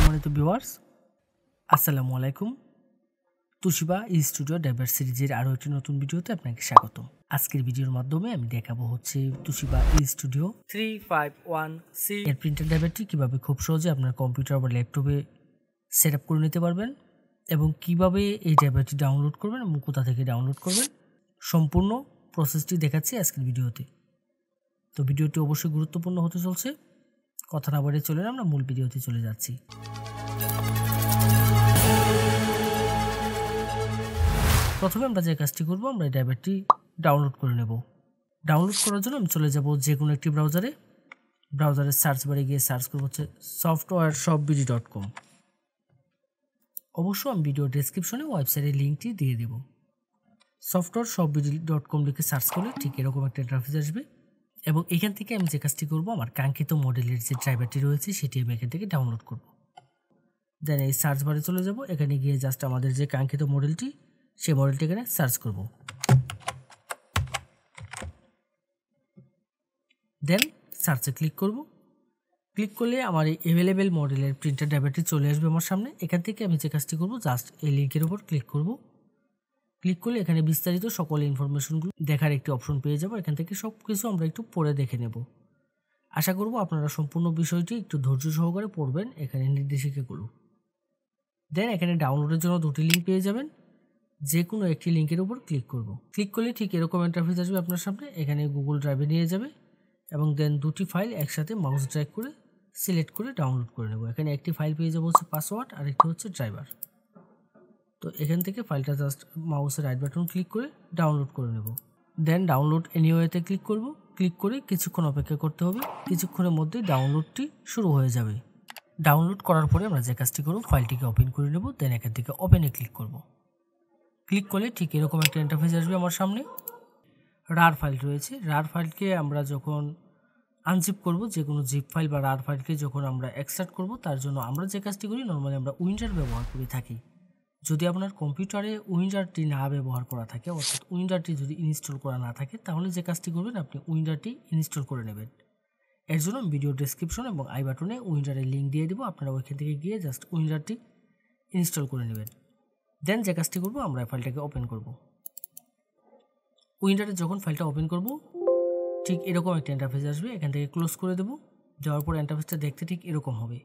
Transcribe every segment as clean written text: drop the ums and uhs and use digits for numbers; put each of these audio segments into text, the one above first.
সম্মানিত ভিউয়ার্স, আসসালামু আলাইকুম। তুশিবা স্টুডিও ড্রাইভার সিরিজের আরও একটি নতুন ভিডিওতে আপনাকে স্বাগত। আজকের ভিডিওর মাধ্যমে আমি দেখাবো হচ্ছে তুশিবা স্টুডিও 351C এর প্রিন্টার ড্রাইভারটি কীভাবে খুব সহজে আপনার কম্পিউটার বা ল্যাপটপে সেট আপ করে নিতে পারবেন এবং কিভাবে এই ড্রাইভারটি ডাউনলোড করবেন এবং কোথা থেকে ডাউনলোড করবেন, সম্পূর্ণ প্রসেসটি দেখাচ্ছি আজকের ভিডিওতে। তো ভিডিওটি অবশ্যই গুরুত্বপূর্ণ হতে চলছে। কথা না বাড়িয়ে চলে আমরা মূল ভিডিওতে চলে যাচ্ছি। প্রথমে আমরা যে কাজটি করব, আমরা এই ড্রাইভারটি ডাউনলোড করে নেব। ডাউনলোড করার জন্য আমি চলে যাব যে কোনো একটি ব্রাউজারের সার্চ বারে গিয়ে সার্চ করব হচ্ছে softwareshopbd.com। অবশ্য আমি ভিডিও ডেসক্রিপশনে ওয়েবসাইটের লিঙ্কটি দিয়ে দেব। softwareshopbd.com লিখে সার্চ করলে ঠিক এরকম একটা ইন্টারফেস আসবে এবং এখান থেকে আমি যে কাজটি করব, আমার কাঙ্ক্ষিত মডেলের যে ড্রাইভারটি রয়েছে সেটি আমি এখান থেকে ডাউনলোড করব। দেন এই সার্চ বারে চলে যাব, এখানে গিয়ে জাস্ট আমাদের যে কাঙ্ক্ষিত মডেলটি সেই মডেলটি এখানে সার্চ করব। দেন সার্চে ক্লিক করব। ক্লিক করলে আমার এই অ্যাভেলেবেল মডেলের প্রিন্টার ড্রাইভারটি চলে আসবে আমার সামনে। এখান থেকে আমি যে কাজটি করব, জাস্ট এই লিঙ্কের উপর ক্লিক করব। ক্লিক করলে এখানে বিস্তারিত সকল ইনফরমেশনগুলো দেখার একটি অপশন পেয়ে যাব। এখান থেকে সব কিছু আমরা একটু পড়ে দেখে নেব। আশা করব আপনারা সম্পূর্ণ বিষয়টি একটু ধৈর্য সহকারে পড়বেন এখানে নির্দেশিকাগুলো। দেন এখানে ডাউনলোডের জন্য দুটি লিঙ্ক পেয়ে যাবেন। যে কোনো একটি লিঙ্কের উপর ক্লিক করব। ক্লিক করলে ঠিক এরকম ইন্টারফেস আসবে আপনার সামনে। এখানে গুগল ড্রাইভে নিয়ে যাবে এবং দেন দুটি ফাইল একসাথে মাউস ড্র্যাগ করে সিলেক্ট করে ডাউনলোড করে নেব। এখানে একটি ফাইল পেয়ে যাবো হচ্ছে পাসওয়ার্ড আর একটি হচ্ছে ড্রাইভার। তো এখান থেকে ফাইলটা জাস্ট মাউসের রাইট বাটন ক্লিক করে ডাউনলোড করে নেব। দেন ডাউনলোড এনিওয়েতে ক্লিক করব। ক্লিক করে কিছুক্ষণ অপেক্ষা করতে হবে। কিছুক্ষণের মধ্যে ডাউনলোডটি শুরু হয়ে যাবে। ডাউনলোড করার পরে আমরা যে কাজটি করব, ফাইলটিকে ওপেন করে নেব। দেন এখান থেকে ওপেনে ক্লিক করব। ক্লিক করলে ঠিক এরকম একটা ইন্টারফেস আসবে আমার সামনে। রার ফাইল রয়েছে। রার ফাইলকে আমরা যখন আনজিপ করব, যে কোনো জিপ ফাইল বা রার ফাইলকে যখন আমরা এক্সট্রাক্ট করব, তার জন্য আমরা যে কাজটি করি, নর্মালি আমরা উইন্ডার ব্যবহার করে থাকি। যদি আপনার কম্পিউটারে উইন্ডারটি না ব্যবহার করা থাকে, অর্থাৎ উইন্ডারটি যদি ইনস্টল করা না থাকে, তাহলে যে কাজটি করবেন, আপনি উইন্ডারটি ইনস্টল করে নেবেন। এর জন্য ভিডিও ডেসক্রিপশন এবং আই বাটনে উইন্ডারের লিঙ্ক দিয়ে দেবো। আপনারা ওইখান থেকে গিয়ে জাস্ট উইন্ডারটি ইনস্টল করে নেবেন। দেন যে কাজটি করব, আমরা ফাইলটাকে ওপেন করব। উইন্ডারে যখন ফাইলটা ওপেন করব, ঠিক এরকম একটা ইন্টারফেস আসবে। এখান থেকে ক্লোজ করে দেব। যাওয়ার পর ইন্টারফেসটা দেখতে ঠিক এরকম হবে।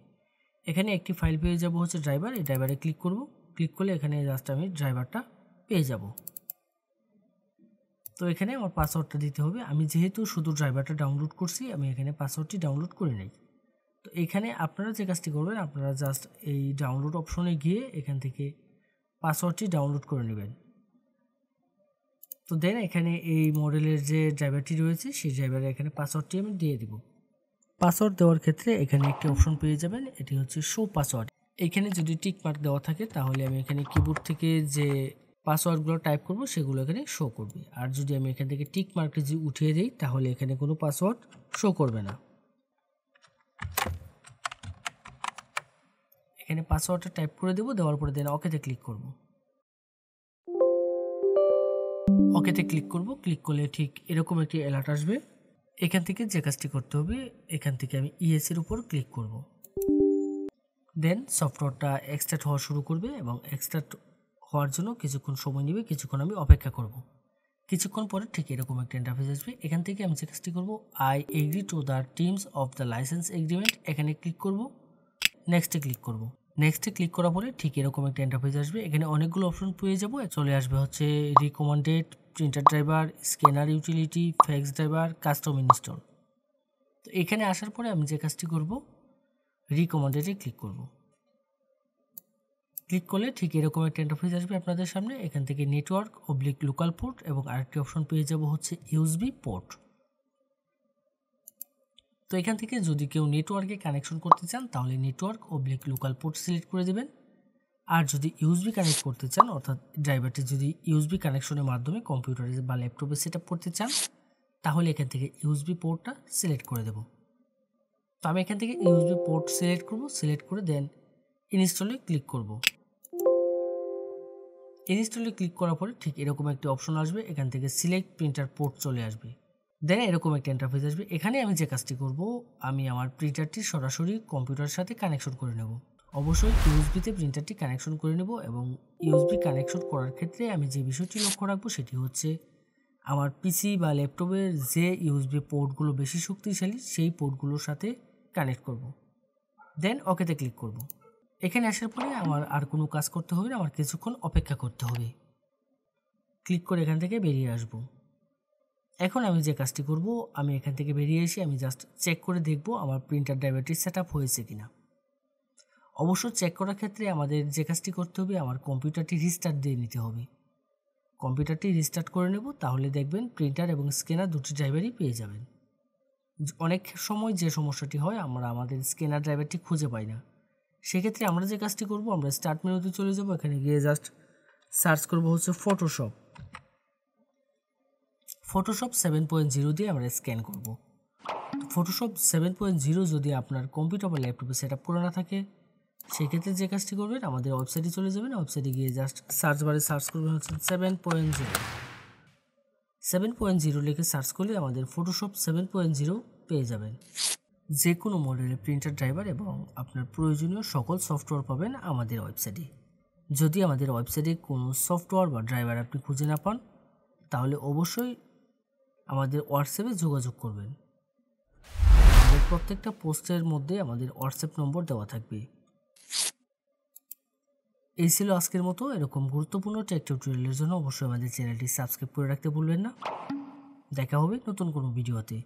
এখানে একটি ফাইল পেয়ে যাব হচ্ছে ড্রাইভার। এই ড্রাইভারে ক্লিক করব। ক্লিক করলে এখানে জাস্ট আমি ড্রাইভারটা পেয়ে যাব। তো এখানে আমার পাসওয়ার্ডটা দিতে হবে। আমি যেহেতু শুধু ড্রাইভারটা ডাউনলোড করছি, আমি এখানে পাসওয়ার্ডটি ডাউনলোড করে নেই। তো এখানে আপনারা যে কাজটি করবেন, আপনারা জাস্ট এই ডাউনলোড অপশনে গিয়ে এখান থেকে পাসওয়ার্ডটি ডাউনলোড করে নেবেন। তো দেন এখানে এই মডেলের যে ড্রাইভারটি রয়েছে, সেই ড্রাইভারে এখানে পাসওয়ার্ডটি আমি দিয়ে দিব। পাসওয়ার্ড দেওয়ার ক্ষেত্রে এখানে একটি অপশন পেয়ে যাবেন, এটি হচ্ছে শো পাসওয়ার্ড। এখানে যদি টিক মার্ক দেওয়া থাকে, তাহলে আমি এখানে কিবোর্ড থেকে যে পাসওয়ার্ডগুলো টাইপ করব সেগুলো এখানে শো করবে। আর যদি আমি এখান থেকে টিক মার্কটি যদি উঠিয়ে দিই, তাহলে এখানে কোনো পাসওয়ার্ড শো করবে না। এখানে পাসওয়ার্ডটা টাইপ করে দেবো। দেওয়ার পরে দেন ওকেতে ক্লিক করব। ওকেতে ক্লিক করব। ক্লিক করলে ঠিক এরকম একটি অ্যালার্ট আসবে। এখান থেকে যে কাজটি করতে হবে, এখান থেকে আমি ইএস এর উপর ক্লিক করব। দেন সফটওয়্যারটা এক্সট্রাক্ট হওয়া শুরু করবে এবং এক্সট্রাক্ট হওয়ার জন্য কিছুক্ষণ সময় নেবে। কিছুক্ষণ আমি অপেক্ষা করব। কিছুক্ষণ পরে ঠিক এরকম একটা ইন্টারফেস আসবে। এখান থেকে আমি যে কাজটি করব, I agree to the terms of the licence agreement, এখানে ক্লিক করব। নেক্সটে ক্লিক করব। নেক্সটে ক্লিক করার পরে ঠিক এরকম একটা ইন্টারফেস আসবে। এখানে অনেকগুলো অপশন পেয়ে যাব। চলে আসবে হচ্ছে recommended, printer driver, scanner utility, fax driver, custom install. তো এখানে আসার পরে আমি যে কাজটি করব, রিকমেন্ডেডে ক্লিক করব। ক্লিক করলে ঠিক এরকম একটা ইন্টারফেস আসবে আপনাদের সামনে। এখান থেকে নেটওয়ার্ক লোকাল পোর্ট এবং আরেকটি অপশন পেয়ে যাব হচ্ছে ইউএসবি পোর্ট। তো এখান থেকে যদি কেউ নেটওয়ার্কে কানেকশন করতে চান, তাহলে নেটওয়ার্ক লোকাল পোর্ট সিলেক্ট করে দেবেন। আর যদি ইউএসবি কানেক্ট করতে চান, অর্থাৎ ড্রাইভারটি যদি ইউএসবি কানেকশনের মাধ্যমে কম্পিউটারে বা ল্যাপটপে সেট আপ করতে চান, তাহলে এখান থেকে ইউএসবি পোর্টটা সিলেক্ট করে দেব। তো আমি এখান থেকে ইউএসবি পোর্ট সিলেক্ট করব। সিলেক্ট করে দেন ইনস্টলে ক্লিক করব। ইনস্টলে ক্লিক করার পরে ঠিক এরকম একটি অপশন আসবে। এখান থেকে সিলেক্ট প্রিন্টার পোর্ট চলে আসবে। দেন এরকম একটা ইন্টারফেস আসবে। এখানে আমি যে কাজটি করব, আমি আমার প্রিন্টারটি সরাসরি কম্পিউটারের সাথে কানেকশন করে নেব। অবশ্যই ইউএসবিতে প্রিন্টারটি কানেকশন করে নেব এবং ইউএসবি কানেকশন করার ক্ষেত্রে আমি যে বিষয়টি লক্ষ্য রাখবো সেটি হচ্ছে আমার পিসি বা ল্যাপটপের যে ইউএসবি পোর্টগুলো বেশি শক্তিশালী সেই পোর্টগুলোর সাথে কানেক্ট করব। দেন ওকেতে ক্লিক করব। এখানে আসার পরে আমার আর কোনো কাজ করতে হবে না, আমার কিছুক্ষণ অপেক্ষা করতে হবে। ক্লিক করে এখান থেকে বেরিয়ে আসব। এখন আমি যে কাজটি করব, আমি এখান থেকে বেরিয়ে এসে আমি জাস্ট চেক করে দেখব আমার প্রিন্টার ড্রাইভারটি সেট আপ হয়েছে কিনা। অবশ্য চেক করার ক্ষেত্রে আমাদের যে কাজটি করতে হবে, আমার কম্পিউটারটি রিস্টার্ট দিয়ে নিতে হবে। কম্পিউটারটি রিস্টার্ট করে নেব, তাহলে দেখবেন প্রিন্টার এবং স্ক্যানার দুটি ড্রাইভারই পেয়ে যাবেন। অনেক সময় যে সমস্যাটি হয়, আমরা আমাদের স্ক্যানার ড্রাইভারটি খুঁজে পাই না। সেক্ষেত্রে আমরা যে কাজটি করব, আমরা স্টার্ট মেনুতে চলে যাব, এখানে গিয়ে জাস্ট সার্চ করব হচ্ছে ফটোশপ 7.0 দিয়ে আমরা স্ক্যান করব। ফটোশপ 7.0 যদি আপনার কম্পিউটার বা ল্যাপটপে সেট আপ করা না থাকে, সেক্ষেত্রে যে কাজটি করবেন, আমাদের ওয়েবসাইটে চলে যাবেন। ওয়েবসাইটে গিয়ে জাস্ট সার্চ বারে সার্চ করবেন হচ্ছে 7.0 লিখে সার্চ করলে আমাদের ফটোশপ 7.0 পেয়ে যাবেন। যে কোনো মডেলের প্রিন্টার ড্রাইভার এবং আপনার প্রয়োজনীয় সকল সফটওয়্যার পাবেন আমাদের ওয়েবসাইটে। যদি আমাদের ওয়েবসাইটে কোনো সফটওয়্যার বা ড্রাইভার আপনি খুঁজে না পান, তাহলে অবশ্যই আমাদের হোয়াটসঅ্যাপে যোগাযোগ করবেন। আমাদের প্রত্যেকটা পোস্টের মধ্যে আমাদের হোয়াটসঅ্যাপ নম্বর দেওয়া থাকবে। এই ছিল আজকের মতো। এরকম গুরুত্বপূর্ণ টেক টিউটোরিয়ালের জন্য অবশ্যই আমাদের চ্যানেলটি সাবস্ক্রাইব করে রাখতে ভুলবেন না। দেখা হবে নতুন কোনো ভিডিওতে।